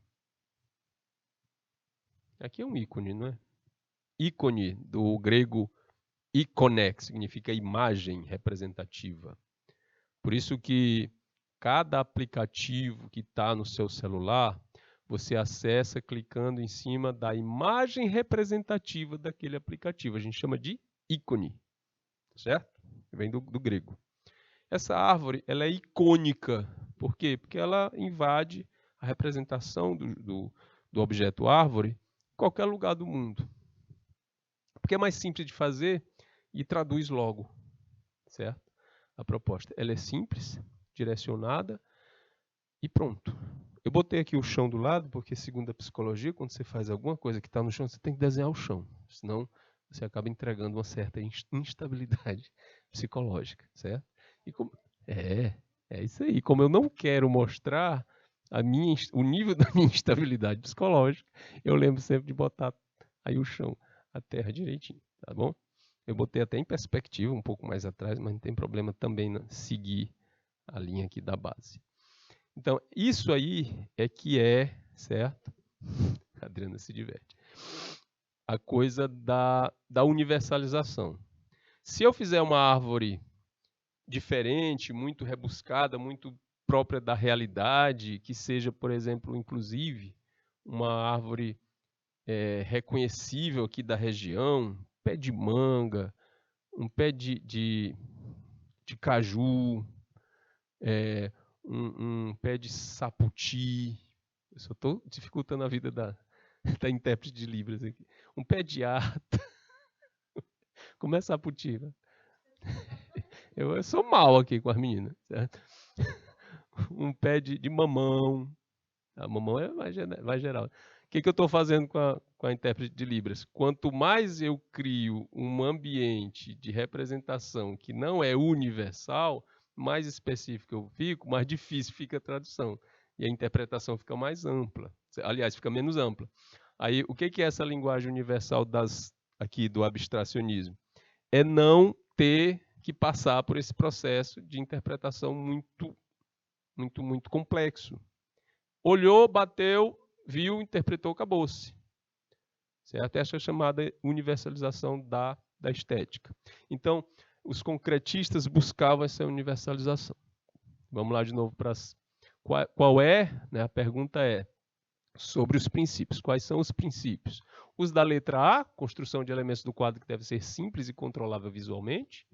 Speaker 1: aqui é um ícone, não é? Ícone, do grego ícone, que significa imagem representativa. Por isso que cada aplicativo que está no seu celular, você acessa clicando em cima da imagem representativa daquele aplicativo. A gente chama de ícone, certo? Vem do grego. Essa árvore, ela é icônica. Por quê? Porque ela invade a representação do objeto árvore em qualquer lugar do mundo. Porque é mais simples de fazer e traduz logo, certo? A proposta, ela é simples, direcionada e pronto. Eu botei aqui o chão do lado, porque segundo a psicologia, quando você faz alguma coisa que está no chão, você tem que desenhar o chão. Senão, você acaba entregando uma certa instabilidade psicológica, certo? E como... É isso aí. Como eu não quero mostrar o nível da minha instabilidade psicológica, eu lembro sempre de botar aí o chão, a terra direitinho, tá bom? Eu botei até em perspectiva, um pouco mais atrás, mas não tem problema também seguir a linha aqui da base. Então, isso aí é que é, certo? A Adriana se diverte. A coisa da universalização. Se eu fizer uma árvore diferente, muito rebuscada, muito própria da realidade, que seja, por exemplo, inclusive, uma árvore reconhecível aqui da região, pé de manga, um pé de caju, um pé de saputi. Eu só estou dificultando a vida da intérprete de Libras aqui. Um pé de ata. Como é saputi? Né? Eu sou mal aqui com as meninas, certo? Um pé de mamão. A mamão é mais geral. O que eu estou fazendo com a intérprete de Libras? Quanto mais eu crio um ambiente de representação que não é universal, mais específico eu fico, mais difícil fica a tradução. E a interpretação fica mais ampla. Aliás, fica menos ampla. Aí, o que é essa linguagem universal aqui do abstracionismo? É não ter que passar por esse processo de interpretação muito, muito, muito complexo. Olhou, bateu, viu, interpretou, acabou-se. Certo? Essa é a chamada universalização da da estética. Então, os concretistas buscavam essa universalização. Vamos lá de novo para qual é, né? A pergunta é sobre os princípios. Quais são os princípios? Os da letra A, construção de elementos do quadro que deve ser simples e controlável visualmente.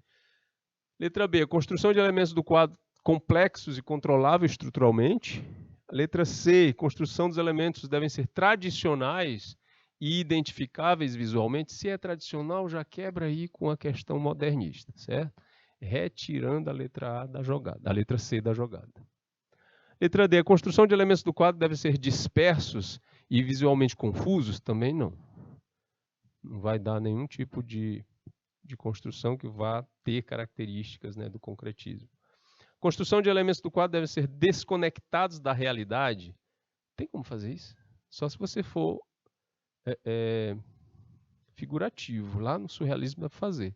Speaker 1: Letra B, a construção de elementos do quadro complexos e controláveis estruturalmente. Letra C, construção dos elementos devem ser tradicionais e identificáveis visualmente. Se é tradicional, já quebra aí com a questão modernista, certo? Retirando a letra A da jogada, a letra C da jogada. Letra D, a construção de elementos do quadro deve ser dispersos e visualmente confusos? Também não. Não vai dar nenhum tipo de construção que vá ter características, né, do concretismo. Construção de elementos do quadro devem ser desconectados da realidade? Tem como fazer isso? Só se você for figurativo. Lá no surrealismo dá para fazer.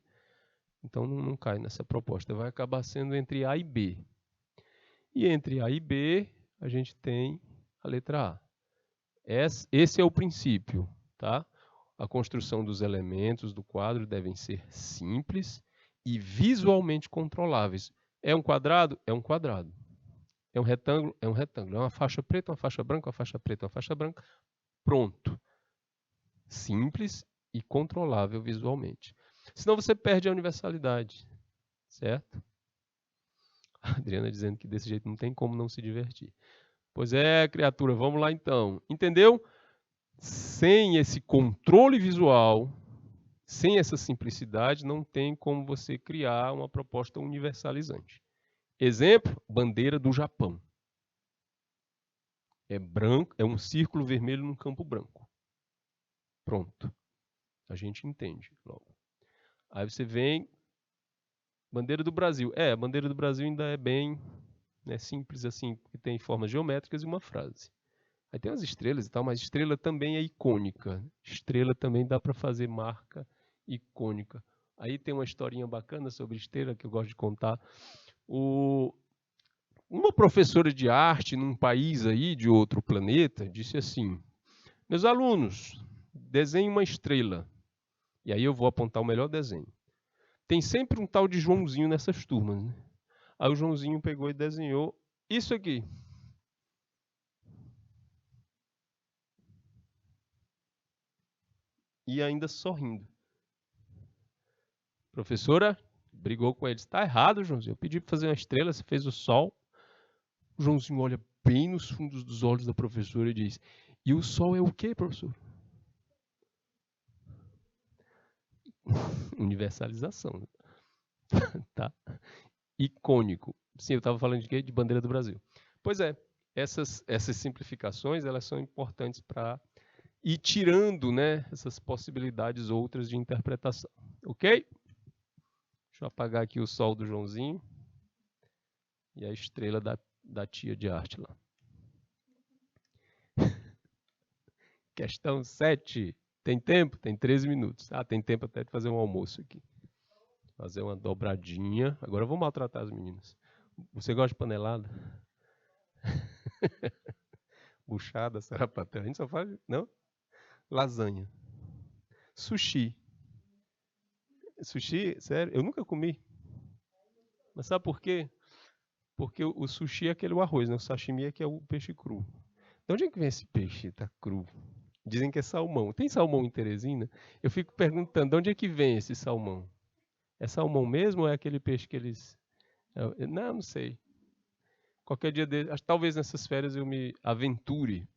Speaker 1: Então não cai nessa proposta. Vai acabar sendo entre A e B. E entre A e B, a gente tem a letra A. Esse é o princípio, tá? A construção dos elementos do quadro devem ser simples e visualmente controláveis. É um quadrado? É um quadrado. É um retângulo? É um retângulo. É uma faixa preta, uma faixa branca, uma faixa preta, uma faixa branca. Pronto. Simples e controlável visualmente. Senão você perde a universalidade, certo? A Adriana dizendo que desse jeito não tem como não se divertir. Pois é, criatura, vamos lá então. Entendeu? Sem esse controle visual, sem essa simplicidade, não tem como você criar uma proposta universalizante. Exemplo, bandeira do Japão. É branco, é um círculo vermelho num campo branco. Pronto. A gente entende logo. Aí você vem, bandeira do Brasil. A bandeira do Brasil ainda é bem, né, simples assim, porque tem formas geométricas e uma frase. Aí tem as estrelas e tal, mas estrela também é icônica. Estrela também dá para fazer marca icônica. Aí tem uma historinha bacana sobre estrela que eu gosto de contar. Uma professora de arte num país aí de outro planeta disse assim: meus alunos, desenhem uma estrela. E aí eu vou apontar o melhor desenho. Tem sempre um tal de Joãozinho nessas turmas, né? Aí o Joãozinho pegou e desenhou isso aqui. E ainda sorrindo. Professora brigou com ele. Está errado, Joãozinho. Eu pedi para fazer uma estrela, você fez o sol. O Joãozinho olha bem nos fundos dos olhos da professora e diz: e o sol é o quê, professor? Universalização. Tá? Icônico. Sim, eu estava falando de quê? De bandeira do Brasil. Pois é, essas simplificações elas são importantes para ir tirando, né, essas possibilidades outras de interpretação. Ok? Deixa eu apagar aqui o sol do Joãozinho e a estrela da tia de arte lá. Questão 7. Tem tempo? Tem 13 minutos. Tem tempo até de fazer um almoço aqui. Fazer uma dobradinha. Agora eu vou maltratar as meninas. Você gosta de panelada? Buchada, sarapatel. A gente só faz, não? Lasanha. Sushi. Sushi, sério, eu nunca comi. Mas sabe por quê? Porque o sushi é aquele arroz, né? O sashimi é que é o peixe cru. De onde é que vem esse peixe? Tá cru. Dizem que é salmão. Tem salmão em Teresina? Eu fico perguntando, de onde é que vem esse salmão? É salmão mesmo ou é aquele peixe que eles... Não sei. Qualquer dia dele, talvez nessas férias eu me aventure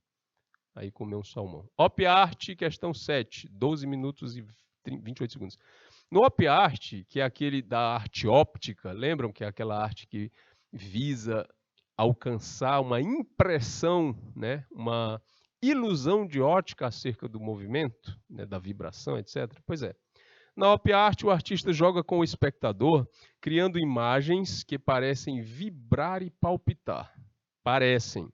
Speaker 1: aí comer um salmão. Op Art, questão 7, 12 minutos e 28 segundos. No Op Art, que é aquele da arte óptica, lembram que é aquela arte que visa alcançar uma impressão, né, uma ilusão de ótica acerca do movimento, né, da vibração, etc. Pois é. Na Op Art, o artista joga com o espectador, criando imagens que parecem vibrar e palpitar. Parecem.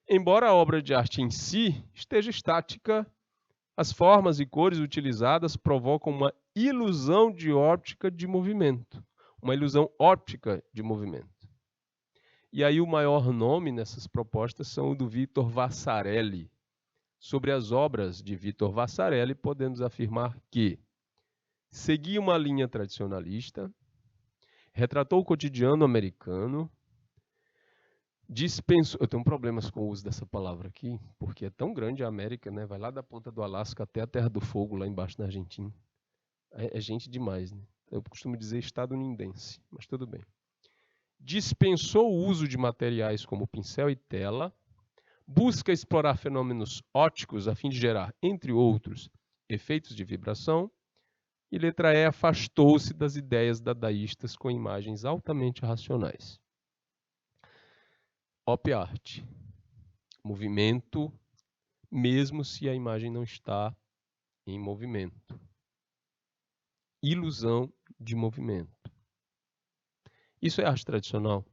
Speaker 1: Embora a obra de arte em si esteja estática, as formas e cores utilizadas provocam uma ilusão de óptica de movimento. Uma ilusão óptica de movimento. E aí o maior nome nessas propostas são o do Victor Vasarely. Sobre as obras de Vitor Vassarelli, podemos afirmar que seguia uma linha tradicionalista, retratou o cotidiano americano, dispensou... Eu tenho problemas com o uso dessa palavra aqui, porque é tão grande a América, né? Vai lá da ponta do Alasca até a Terra do Fogo, lá embaixo na Argentina. É gente demais, né? Eu costumo dizer estadunidense, mas tudo bem. Dispensou o uso de materiais como pincel e tela, busca explorar fenômenos ópticos a fim de gerar, entre outros, efeitos de vibração, e letra E, afastou-se das ideias dadaístas com imagens altamente racionais. Op art. Movimento, mesmo se a imagem não está em movimento. Ilusão de movimento. Isso é arte tradicional?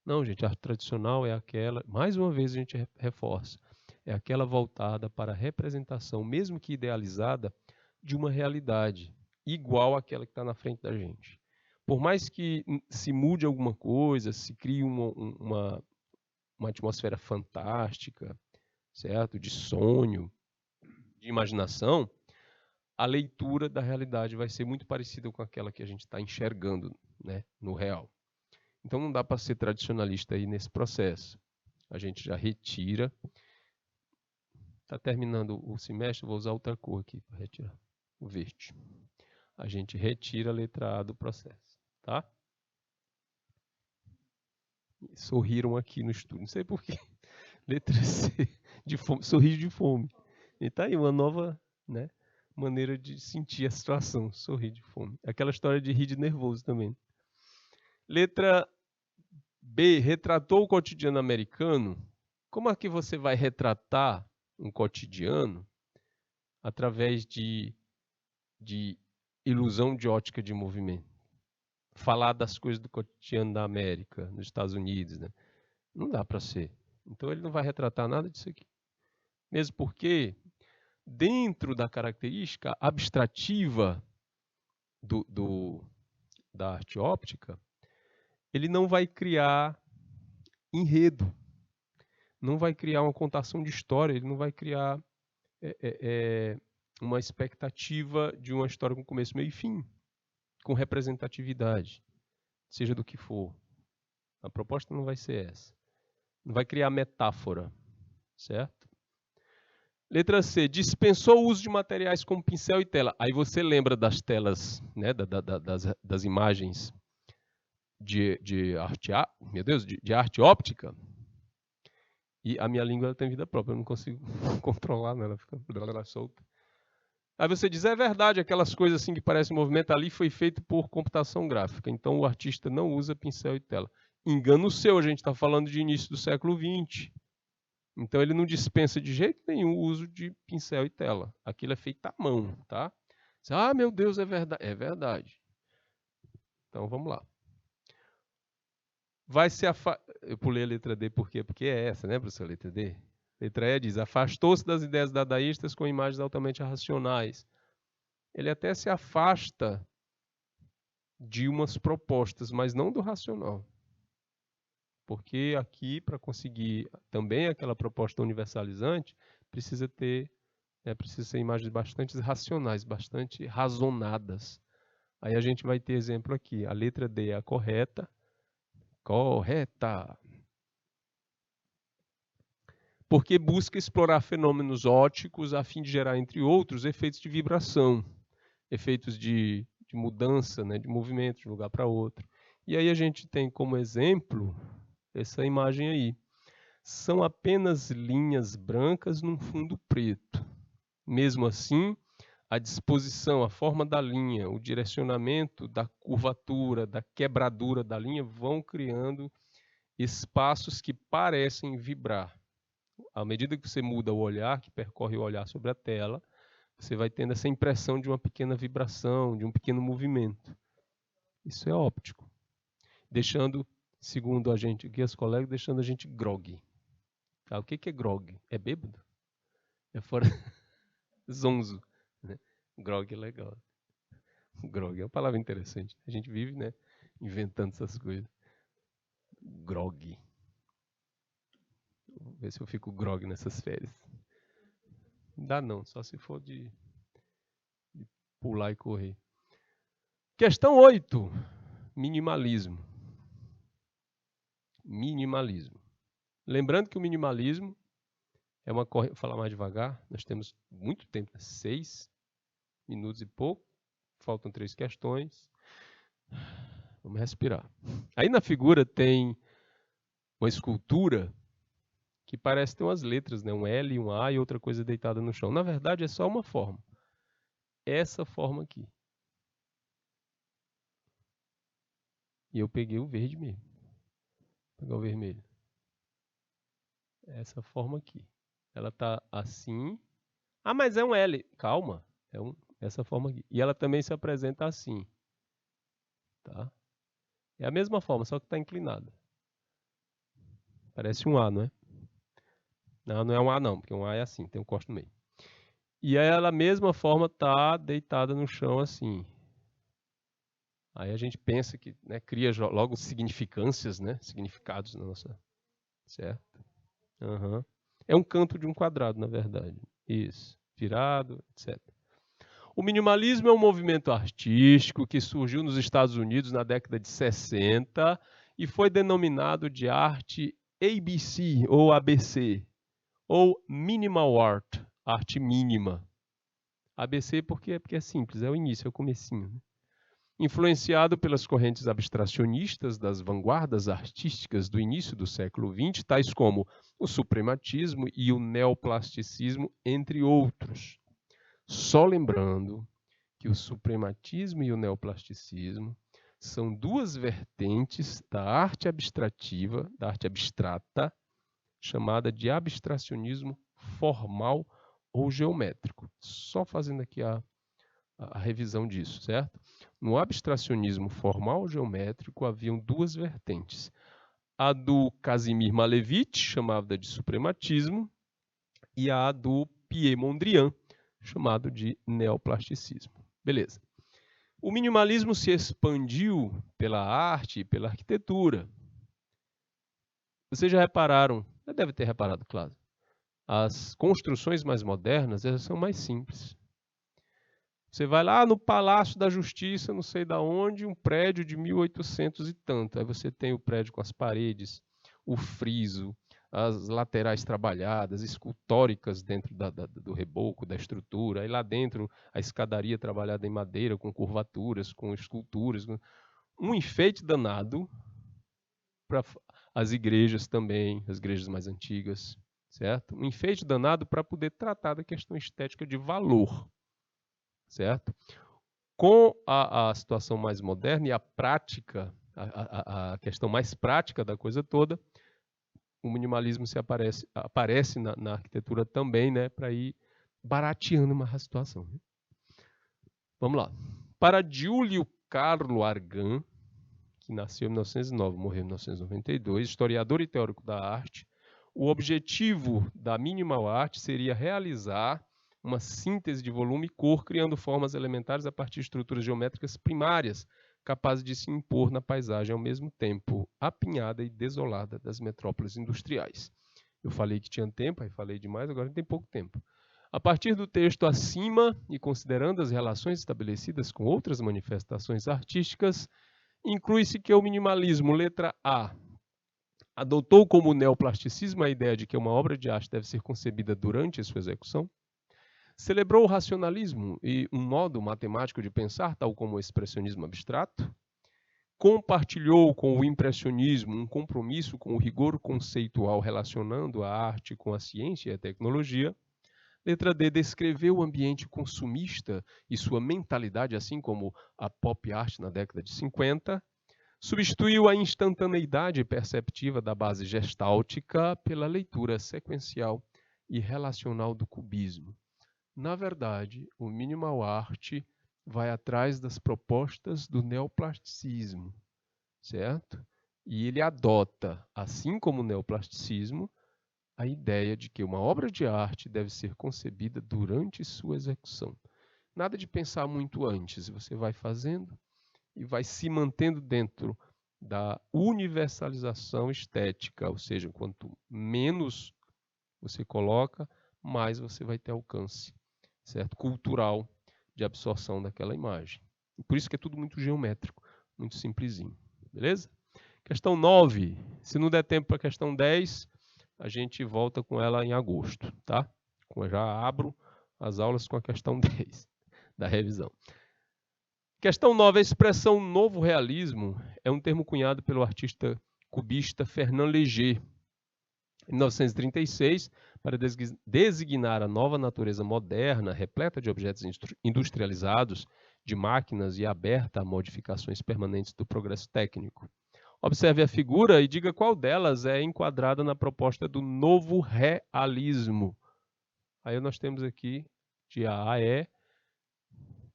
Speaker 1: Não, gente, a arte tradicional é aquela, mais uma vez a gente reforça, é aquela voltada para a representação, mesmo que idealizada, de uma realidade igual àquela que está na frente da gente. Por mais que se mude alguma coisa, se crie uma atmosfera fantástica, certo? De sonho, de imaginação, a leitura da realidade vai ser muito parecida com aquela que a gente está enxergando, né, no real. Então não dá para ser tradicionalista aí nesse processo. A gente já retira. Está terminando o semestre, vou usar outra cor aqui para retirar. O verde. A gente retira a letra A do processo, tá? Sorriram aqui no estudo, não sei porquê. Letra C, de fome, sorriso de fome. E tá aí uma nova, né, maneira de sentir a situação, sorrir de fome. Aquela história de rir de nervoso também. Letra B, retratou o cotidiano americano. Como é que você vai retratar um cotidiano através de ilusão de ótica de movimento? Falar das coisas do cotidiano da América, nos Estados Unidos, né? Não dá para ser. Então ele não vai retratar nada disso aqui. Mesmo porque, dentro da característica abstrativa da arte óptica, ele não vai criar enredo, não vai criar uma contação de história, ele não vai criar uma expectativa de uma história com começo, meio e fim, com representatividade, seja do que for. A proposta não vai ser essa. Não vai criar metáfora, certo? Letra C, dispensou o uso de materiais como pincel e tela. Aí você lembra das telas, né, das imagens de arte, meu Deus, de arte óptica? E a minha língua tem vida própria, eu não consigo controlar, né? Ela fica solta. Aí você diz, é verdade, aquelas coisas assim que parecem movimento ali foi feito por computação gráfica. Então o artista não usa pincel e tela. Engano seu, a gente está falando de início do século XX. Então ele não dispensa de jeito nenhum o uso de pincel e tela. Aquilo é feito à mão, tá? Ah, meu Deus, é verdade. É verdade. Então vamos lá. Vai se Eu pulei a letra D por quê? Porque é essa, né, professor? Letra D. Letra E diz, afastou-se das ideias dadaístas com imagens altamente racionais. Ele até se afasta de umas propostas, mas não do racional. Porque aqui, para conseguir também aquela proposta universalizante, precisa ser imagens bastante racionais, bastante razonadas. Aí a gente vai ter exemplo aqui. A letra D é a correta. Correta. Porque busca explorar fenômenos ópticos a fim de gerar, entre outros, efeitos de vibração, efeitos de mudança, né, de movimento de um lugar para outro. E aí a gente tem como exemplo essa imagem aí. São apenas linhas brancas num fundo preto. Mesmo assim, a disposição, a forma da linha, o direcionamento da curvatura, da quebradura da linha vão criando espaços que parecem vibrar. À medida que você muda o olhar, que percorre o olhar sobre a tela, você vai tendo essa impressão de uma pequena vibração, de um pequeno movimento. Isso é óptico. Deixando, segundo a gente, aqui as colegas, deixando a gente grog. Tá? O que é grog? É bêbado? É fora... Zonzo. Né? Grog é legal. Grog é uma palavra interessante. A gente vive, né, inventando essas coisas. Grog. Vou ver se eu fico grog nessas férias. Dá não, só se for de pular e correr. Questão 8. Minimalismo. Minimalismo. Lembrando que o minimalismo é uma corrente... Vou falar mais devagar, nós temos muito tempo, 6 minutos e pouco, faltam 3 questões. Vamos respirar. Aí na figura tem uma escultura que parece ter umas letras, né? Um L, um A e outra coisa deitada no chão. Na verdade é só uma forma. Essa forma aqui. E eu peguei o verde mesmo. Vou pegar o vermelho. Essa forma aqui. Ela está assim. Ah, mas é um L. Calma. Essa forma aqui. E ela também se apresenta assim. Tá? É a mesma forma, só que está inclinada. Parece um A, não é? Não, não é um A não, porque um A é assim, tem um corte no meio. E aí ela, a mesma forma, está deitada no chão assim. Aí a gente pensa que, né, cria logo significâncias, né? Significados na nossa... Certo? Uhum. É um canto de um quadrado, na verdade. Isso. Virado, etc. O minimalismo é um movimento artístico que surgiu nos Estados Unidos na década de 60 e foi denominado de arte ABC ou ABC, ou minimal art, arte mínima. ABC porque é simples, é o início, é o comecinho. Né? Influenciado pelas correntes abstracionistas das vanguardas artísticas do início do século XX, tais como o suprematismo e o neoplasticismo, entre outros. Só lembrando que o suprematismo e o neoplasticismo são duas vertentes da arte abstrativa, da arte abstrata, chamada de abstracionismo formal ou geométrico. Só fazendo aqui a revisão disso, certo? No abstracionismo formal geométrico haviam duas vertentes. A do Casimir Malevich, chamada de suprematismo, e a do Pierre Mondrian, chamado de neoplasticismo. Beleza. O minimalismo se expandiu pela arte e pela arquitetura. Vocês já repararam, já deve ter reparado, claro, as construções mais modernas, elas são mais simples. Você vai lá no Palácio da Justiça, não sei da onde, um prédio de 1800 e tanto. Aí você tem o prédio com as paredes, o friso, as laterais trabalhadas, escultóricas dentro do reboco, da estrutura. Aí lá dentro a escadaria trabalhada em madeira, com curvaturas, com esculturas. Um enfeite danado para as igrejas também, as igrejas mais antigas, certo? Um enfeite danado para poder tratar da questão estética de valor. Certo? Com a situação mais moderna e a prática, a questão mais prática da coisa toda, o minimalismo aparece na arquitetura também, né, para ir barateando uma situação. Vamos lá. Para Giulio Carlo Argan, que nasceu em 1909, morreu em 1992, historiador e teórico da arte, o objetivo da minimal art seria realizar uma síntese de volume e cor, criando formas elementares a partir de estruturas geométricas primárias, capazes de se impor na paisagem ao mesmo tempo apinhada e desolada das metrópoles industriais. Eu falei que tinha tempo, aí falei demais, agora tem pouco tempo. A partir do texto acima e considerando as relações estabelecidas com outras manifestações artísticas, inclui-se que o minimalismo, letra A, adotou como neoplasticismo a ideia de que uma obra de arte deve ser concebida durante a sua execução, celebrou o racionalismo e um modo matemático de pensar, tal como o expressionismo abstrato, compartilhou com o impressionismo um compromisso com o rigor conceitual relacionando a arte com a ciência e a tecnologia. Letra D, descreveu o ambiente consumista e sua mentalidade, assim como a pop art na década de 50, substituiu a instantaneidade perceptiva da base gestáltica pela leitura sequencial e relacional do cubismo. Na verdade, o minimal art vai atrás das propostas do neoplasticismo, certo? E ele adota, assim como o neoplasticismo, a ideia de que uma obra de arte deve ser concebida durante sua execução. Nada de pensar muito antes, você vai fazendo e vai se mantendo dentro da universalização estética, ou seja, quanto menos você coloca, mais você vai ter alcance, certo? Cultural de absorção daquela imagem. Por isso que é tudo muito geométrico, muito simplesinho, beleza? Questão 9. Se não der tempo para a questão 10, a gente volta com ela em agosto, tá? Eu já abro as aulas com a questão 10 da revisão. Questão 9. A expressão novo realismo é um termo cunhado pelo artista cubista Fernand Léger, em 1936, para designar a nova natureza moderna, repleta de objetos industrializados, de máquinas e aberta a modificações permanentes do progresso técnico. Observe a figura e diga qual delas é enquadrada na proposta do novo realismo. Aí nós temos aqui, de A a E,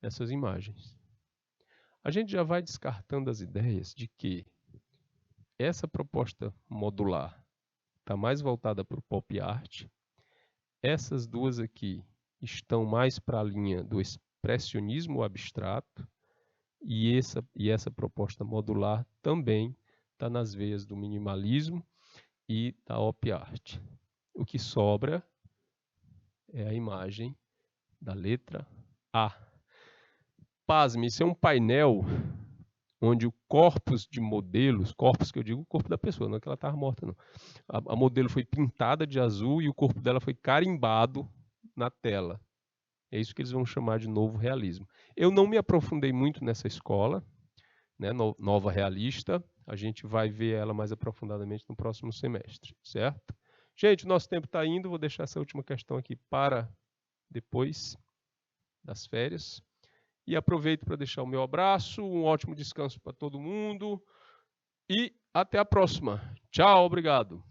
Speaker 1: essas imagens. A gente já vai descartando as ideias de que essa proposta modular está mais voltada para o pop art. Essas duas aqui estão mais para a linha do expressionismo abstrato. E essa proposta modular também está nas veias do minimalismo e da op art. O que sobra é a imagem da letra A. Pasme, isso é um painel onde o corpus de modelos, corpus que eu digo o corpo da pessoa, não é que ela estava morta, não. A modelo foi pintada de azul e o corpo dela foi carimbado na tela. É isso que eles vão chamar de novo realismo. Eu não me aprofundei muito nessa escola, né, nova realista. A gente vai ver ela mais aprofundadamente no próximo semestre, certo? Gente, o nosso tempo está indo, vou deixar essa última questão aqui para depois das férias. E aproveito para deixar o meu abraço, um ótimo descanso para todo mundo e até a próxima. Tchau, obrigado.